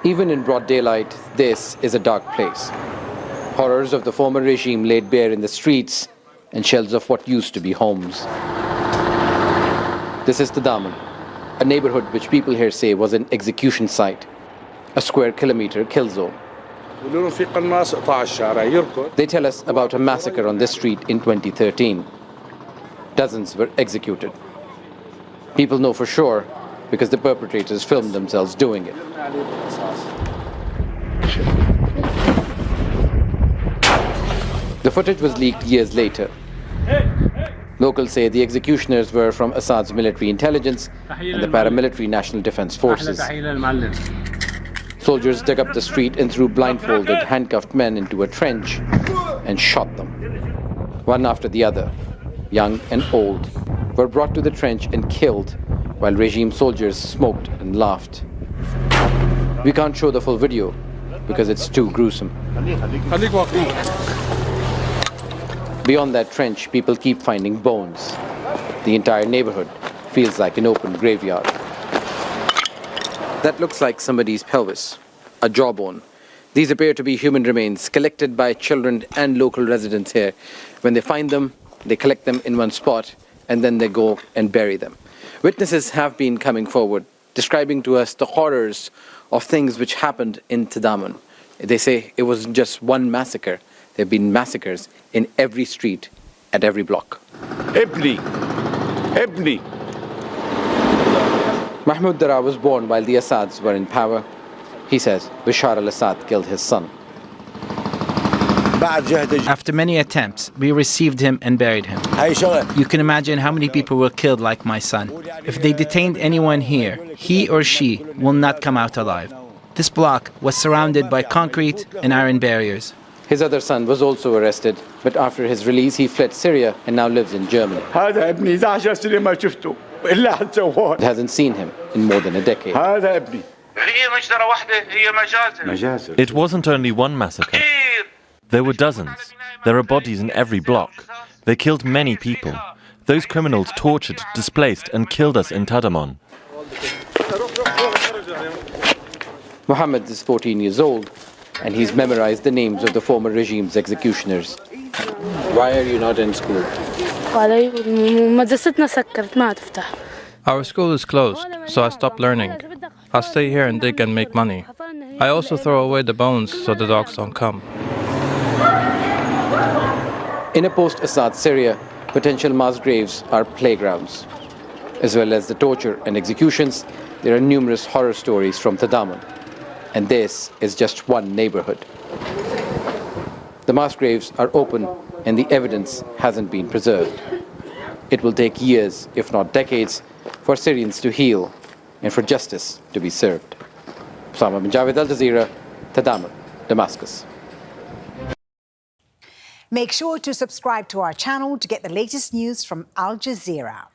Even in broad daylight, this is a dark place. Horrors of the former regime laid bare in the streets and shells of what used to be homes. This is Tadamon, a neighbourhood which people here say was an execution site, a square kilometre kill zone. They tell us about a massacre on this street in 2013. Dozens were executed. People know for sure because the perpetrators filmed themselves doing it. The footage was leaked years later. Locals say the executioners were from Assad's military intelligence and the paramilitary National Defense Forces. Soldiers dug up the street and threw blindfolded, handcuffed men into a trench and shot them. One after the other, young and old, were brought to the trench and killed while regime soldiers smoked and laughed. We can't show the full video because it's too gruesome. Beyond that trench, people keep finding bones. The entire neighborhood feels like an open graveyard. That looks like somebody's pelvis, a jawbone. These appear to be human remains collected by children and local residents here. When they find them, they collect them in one spot and then they go and bury them. Witnesses have been coming forward, describing to us the horrors of things which happened in Tadamon. They say it wasn't just one massacre. There have been massacres in every street, at every block. Ibni. Mahmoud Dara was born while the Assads were in power. He says Bashar al-Assad killed his son. After many attempts, we received him and buried him. You can imagine how many people were killed like my son. If they detained anyone here, he or she will not come out alive. This block was surrounded by concrete and iron barriers. His other son was also arrested, but after his release he fled Syria and now lives in Germany. It hasn't seen him in more than a decade. It wasn't only one massacre. There were dozens. There are bodies in every block. They killed many people. Those criminals tortured, displaced and killed us in Tadamon. Mohammed is 14 years old and he's memorized the names of the former regime's executioners. Why are you not in school? Our school is closed, so I stopped learning. I'll stay here and dig and make money. I also throw away the bones so the dogs don't come. In a post-Assad Syria, potential mass graves are playgrounds. As well as the torture and executions, there are numerous horror stories from Tadamon. And this is just one neighborhood. The mass graves are open and the evidence hasn't been preserved. It will take years, if not decades, for Syrians to heal and for justice to be served. Osama bin Javaid, Jazeera, Tadamon, Damascus. Make sure to subscribe to our channel to get the latest news from Al Jazeera.